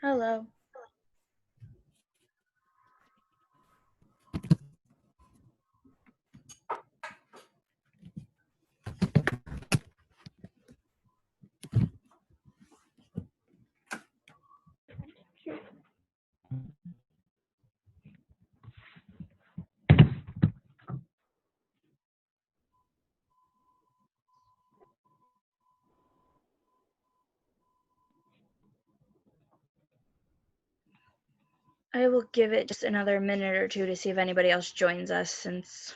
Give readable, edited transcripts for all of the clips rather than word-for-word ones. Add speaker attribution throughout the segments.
Speaker 1: Hello. I will give it just another minute or two to see if anybody else joins us since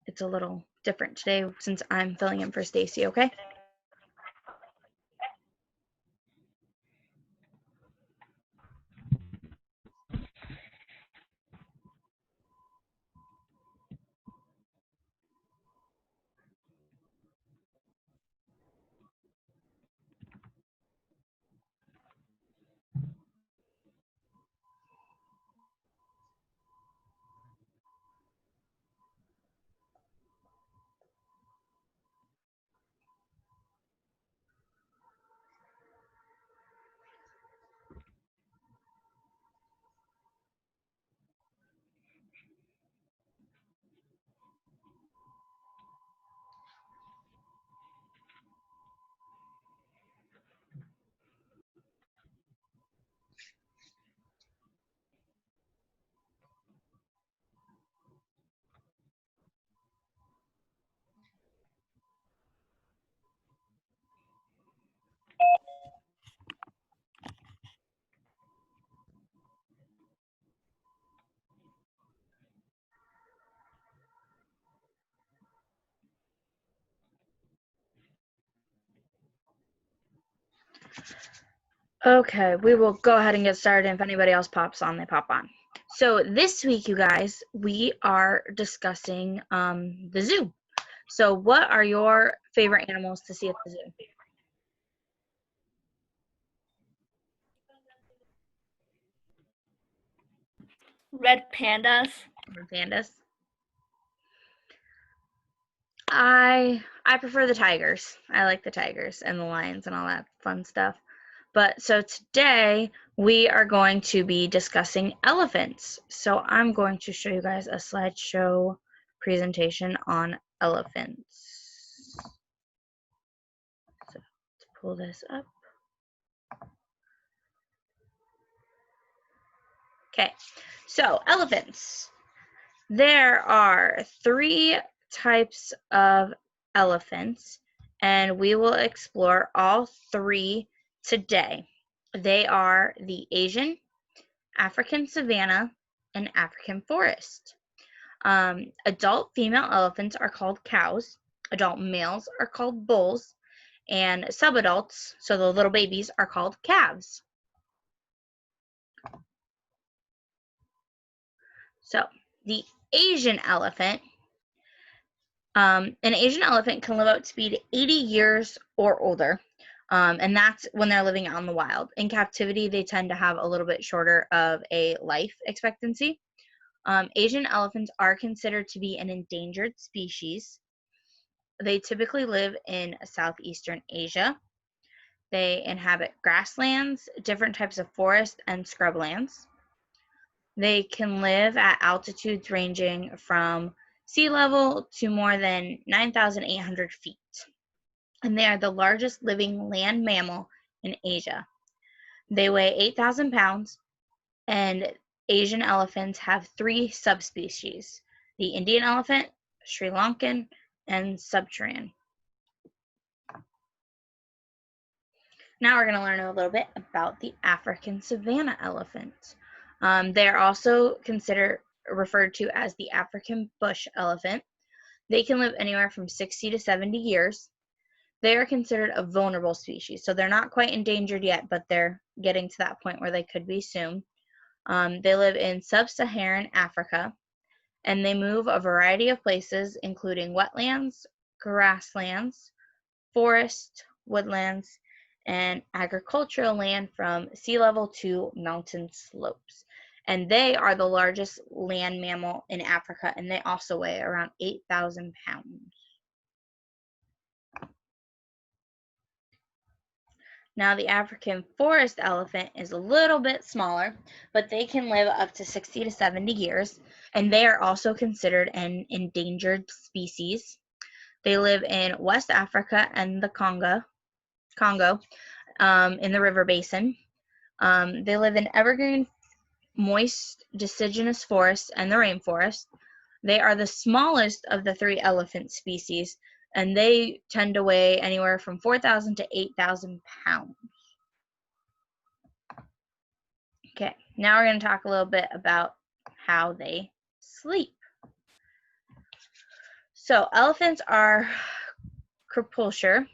Speaker 1: it's a little different today since I'm filling in for Stacy, okay? Okay, we will go ahead and get started. If anybody else pops on, they pop on. So this week, you guys, we are discussing the zoo. So what are your favorite animals to see at the zoo?
Speaker 2: Red pandas.
Speaker 1: Pandas. I prefer the tigers. I like the tigers and the lions and all that fun stuff. But so today we are going to be discussing elephants. So I'm going to show you guys a slideshow presentation on elephants. So let's pull this up. Okay, so elephants. There are 3 types of elephants, and we will explore all 3 today. They are the Asian, African savanna, and African forest. Adult female elephants are called cows, adult males are called bulls, and subadults, so the little babies, are called calves. So, the Asian elephant. An Asian elephant can live up to be 80 years or older, and that's when they're living out in the wild. In captivity, they tend to have a little bit shorter of a life expectancy. Asian elephants are considered to be an endangered species. They typically live in Southeastern Asia. They inhabit grasslands, different types of forest, and scrublands. They can live at altitudes ranging from sea level to more than 9,800 feet. And they are the largest living land mammal in Asia. They weigh 8,000 pounds, and Asian elephants have 3 subspecies: the Indian elephant, Sri Lankan, and Subsaharan. Now we're going to learn a little bit about the African savanna elephant. They are also referred to as the African bush elephant. They can live anywhere from 60 to 70 years. They are considered a vulnerable species, so they're not quite endangered yet, but they're getting to that point where they could be soon. They live in sub-Saharan Africa, and they move a variety of places, including wetlands, grasslands, forest, woodlands, and agricultural land from sea level to mountain slopes. And they are the largest land mammal in Africa, and they also weigh around 8,000 pounds. Now, the African forest elephant is a little bit smaller, but they can live up to 60 to 70 years, and they are also considered an endangered species. They live in West Africa and the Congo, in the river basin. They live in evergreen, moist, deciduous forests and the rainforest. They are the smallest of the 3 elephant species, and they tend to weigh anywhere from 4,000 to 8,000 pounds. Okay, now we're going to talk a little bit about how they sleep. So elephants are crepuscular.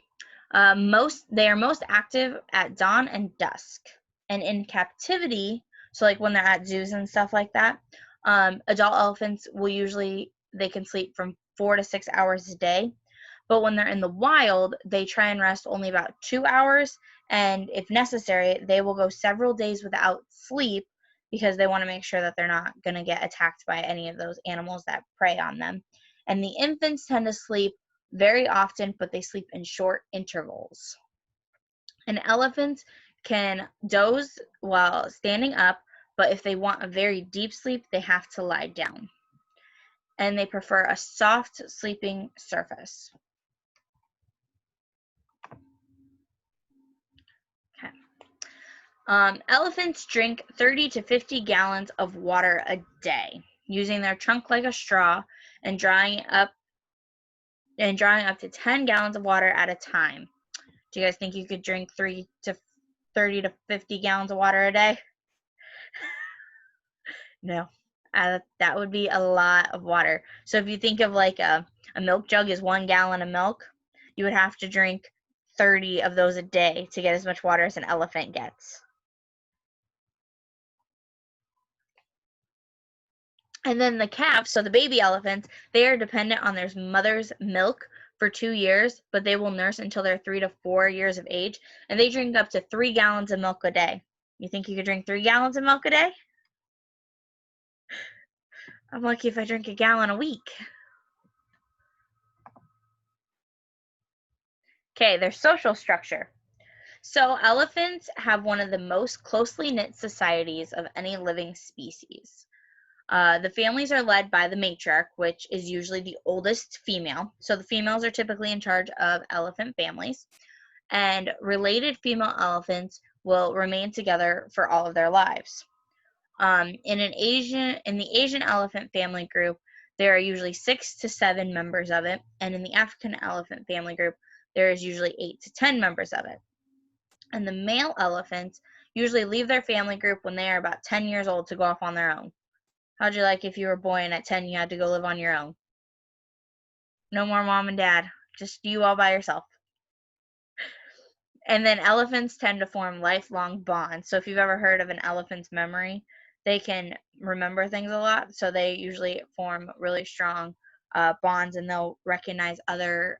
Speaker 1: They are most active at dawn and dusk, and in captivity. So like when they're at zoos and stuff like that, adult elephants they can sleep from 4 to 6 hours a day. But when they're in the wild, they try and rest only about 2 hours, and if necessary, they will go several days without sleep because they want to make sure that they're not going to get attacked by any of those animals that prey on them. And the infants tend to sleep very often, but they sleep in short intervals. And elephants can doze while standing up, but if they want a very deep sleep, they have to lie down. And they prefer a soft sleeping surface. Okay. Elephants drink 30 to 50 gallons of water a day, using their trunk like a straw and drawing up to 10 gallons of water at a time. Do you guys think you could drink 30 to 50 gallons of water a day? No. That would be a lot of water. So if you think of like a milk jug is 1 gallon of milk, you would have to drink 30 of those a day to get as much water as an elephant gets. And then the calves, so the baby elephants, they are dependent on their mother's milk for 2 years, but they will nurse until they're 3 to 4 years of age, and they drink up to 3 gallons of milk a day. You think you could drink 3 gallons of milk a day? I'm lucky if I drink a gallon a week. Okay, their social structure. So elephants have one of the most closely knit societies of any living species. The families are led by the matriarch, which is usually the oldest female. So the females are typically in charge of elephant families, and related female elephants will remain together for all of their lives. In the Asian elephant family group, there are usually 6 to 7 members of it, and in the African elephant family group, there is usually 8 to 10 members of it. And the male elephants usually leave their family group when they are about 10 years old to go off on their own. How'd you like if you were a boy and at 10 you had to go live on your own? No more mom and dad, just you all by yourself. And then elephants tend to form lifelong bonds. So if you've ever heard of an elephant's memory, they can remember things a lot. So they usually form really strong bonds, and they'll recognize other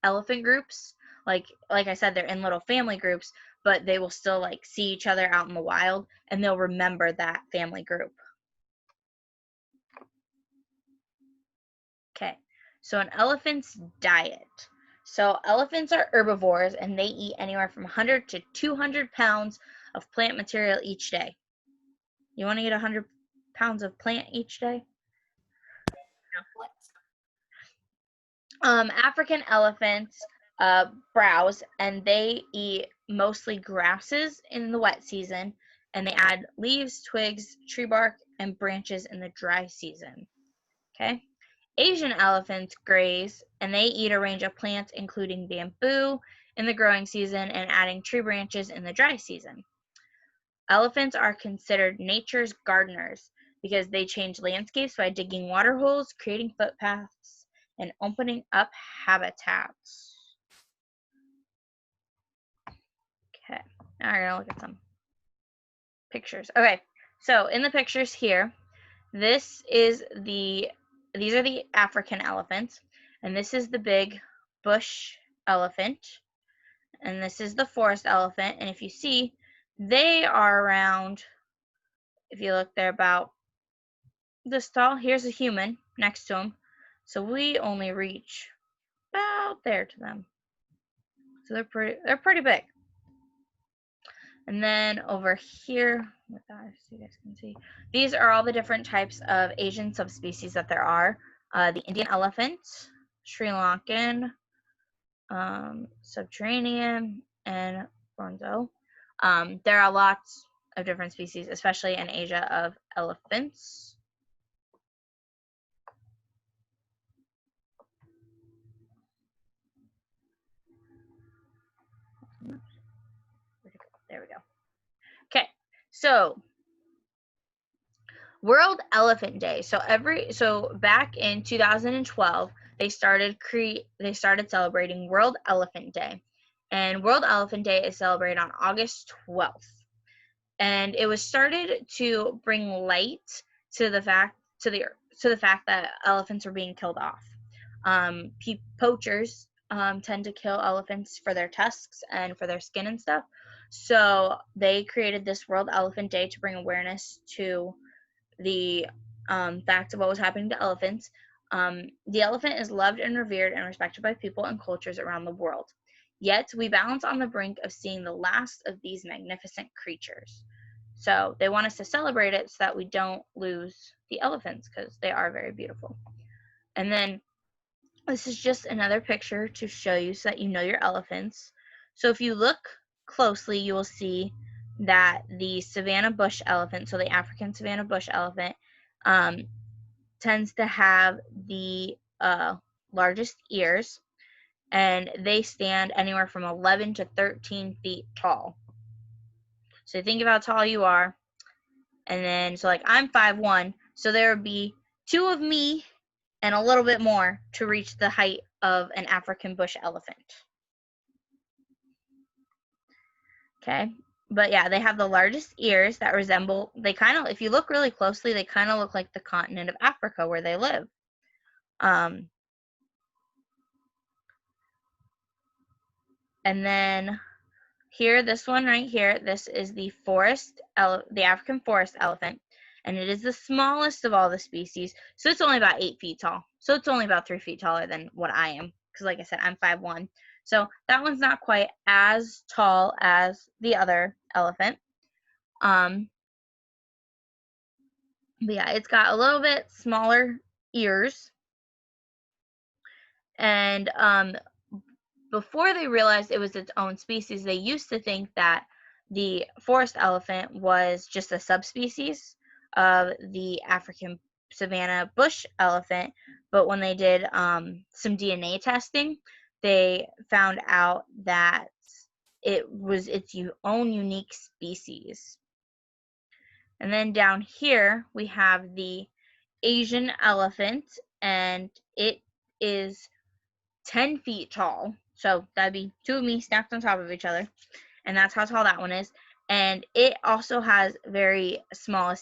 Speaker 1: elephant groups. Like I said, they're in little family groups, but they will still like see each other out in the wild, and they'll remember that family group. Okay, so an elephant's diet. So elephants are herbivores, and they eat anywhere from 100 to 200 pounds of plant material each day. You want to eat 100 pounds of plant each day? No. African elephants browse, and they eat mostly grasses in the wet season, and they add leaves, twigs, tree bark, and branches in the dry season. Okay. Asian elephants graze, and they eat a range of plants, including bamboo in the growing season and adding tree branches in the dry season. Elephants are considered nature's gardeners because they change landscapes by digging water holes, creating footpaths, and opening up habitats. Okay, now we're going to look at some pictures. Okay, so in the pictures here, these are the African elephants, and this is the big bush elephant, and this is the forest elephant. And if you see, they are around, if you look, they're about this tall. Here's a human next to them, so we only reach about there to them. So they're pretty big. And then over here, with that, so you guys can see, these are all the different types of Asian subspecies that there are. The Indian elephant, Sri Lankan, subterranean, and bronzo. There are lots of different species, especially in Asia, of elephants. There we go. Okay, so World Elephant Day. So back in 2012, they started celebrating World Elephant Day. And World Elephant Day is celebrated on August 12th. And it was started to bring light to the fact that elephants were being killed off. Poachers tend to kill elephants for their tusks and for their skin and stuff. So they created this World Elephant Day to bring awareness to the fact of what was happening to elephants. The elephant is loved and revered and respected by people and cultures around the world. Yet we balance on the brink of seeing the last of these magnificent creatures. So they want us to celebrate it so that we don't lose the elephants, because they are very beautiful. And then this is just another picture to show you so that you know your elephants. So if you look closely, you will see that the savanna bush elephant, so the African savanna bush elephant, tends to have the largest ears, and they stand anywhere from 11 to 13 feet tall. So think about how tall you are, and then so like I'm 5'1", so there would be two of me and a little bit more to reach the height of an African bush elephant. Okay, but yeah, they have the largest ears that resemble, if you look really closely, they kind of look like the continent of Africa where they live. And then here, this one right here, this is the African forest elephant, and it is the smallest of all the species. So it's only about 8 feet tall. So it's only about 3 feet taller than what I am, because like I said, I'm 5'1". So that one's not quite as tall as the other elephant. But yeah, it's got a little bit smaller ears. And before they realized it was its own species, they used to think that the forest elephant was just a subspecies of the African savanna bush elephant. But when they did some DNA testing, they found out that it was its own unique species. And then down here, we have the Asian elephant, and it is 10 feet tall. So that'd be two of me stacked on top of each other. And that's how tall that one is. And it also has very small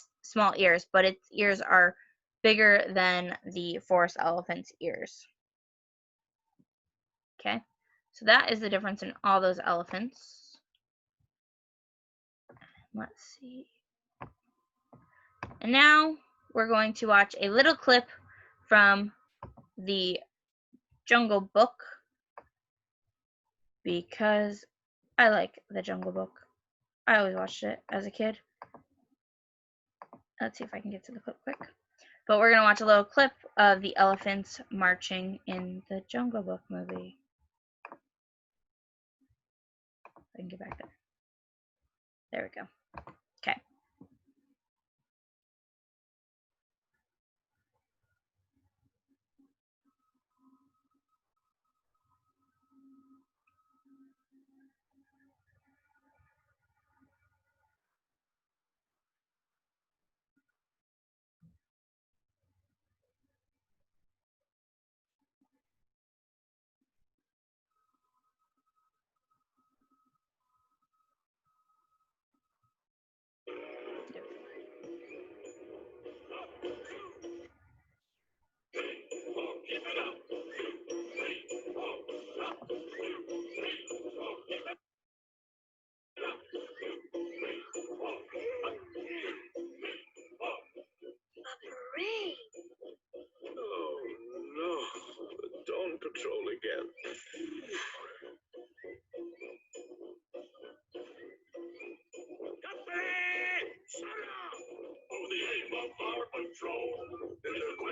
Speaker 1: ears, but its ears are bigger than the forest elephant's ears. Okay, so that is the difference in all those elephants. Let's see. And now we're going to watch a little clip from the Jungle Book, because I like the Jungle Book. I always watched it as a kid. Let's see if I can get to the clip quick. But we're going to watch a little clip of the elephants marching in the Jungle Book movie. I can get back there. There we go. Okay.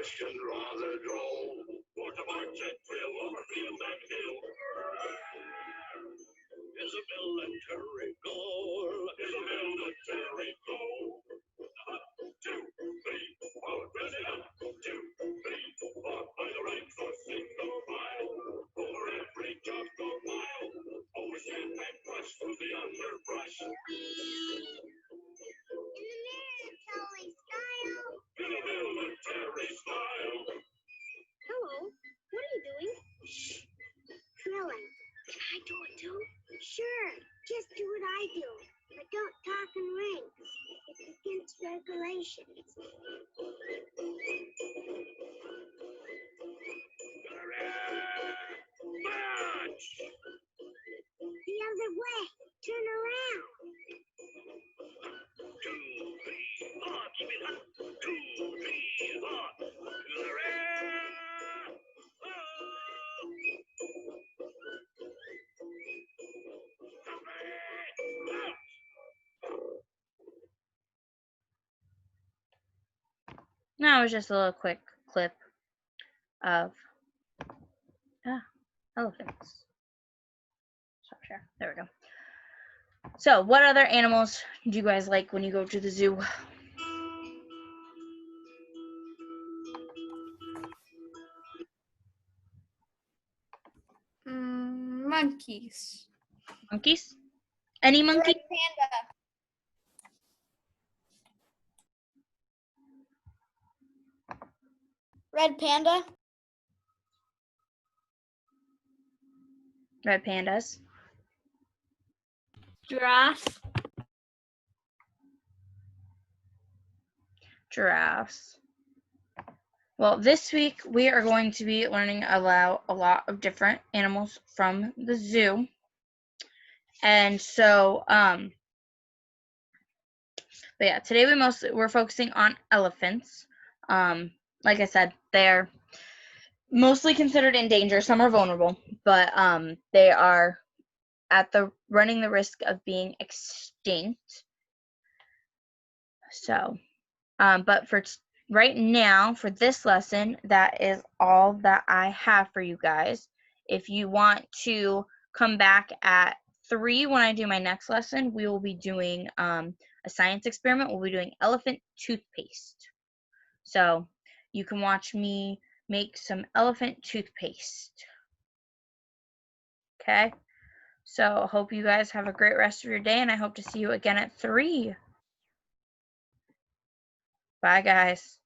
Speaker 3: question rather droll. What a market thrill over field and hill. Is a military goal. Is a military goal. 1, 2, 3, forward, pressing up. 2, 3, 4, by the right for single file. Over every jump go mile. Over sand and crush through the underbrush. In a military style.
Speaker 4: Hello, what are you doing? Shh, drilling. Can I do it too? Sure, just do what I do, but don't talk in rings. It's against regulations.
Speaker 3: March!
Speaker 4: The other way. Turn around.
Speaker 3: 2, 3, 4, keep it up. 2, 3, 4. To the rear!
Speaker 1: That was just a little quick clip of elephants. Stop share. There we go. So, what other animals do you guys like when you go to the zoo?
Speaker 2: Monkeys.
Speaker 1: Monkeys? Any monkey?
Speaker 2: Red panda. Red panda.
Speaker 1: Red pandas.
Speaker 2: Giraffe.
Speaker 1: Giraffes. Well, this week we are going to be learning about a lot of different animals from the zoo. And so, but yeah, today we're focusing on elephants. Like I said, they're mostly considered endangered. Some are vulnerable, but they are running the risk of being extinct. So, but for right now, for this lesson, that is all that I have for you guys. If you want to come back at 3 when I do my next lesson, we will be doing a science experiment. We'll be doing elephant toothpaste. So you can watch me make some elephant toothpaste. Okay? So hope you guys have a great rest of your day, and I hope to see you again at 3. Bye, guys.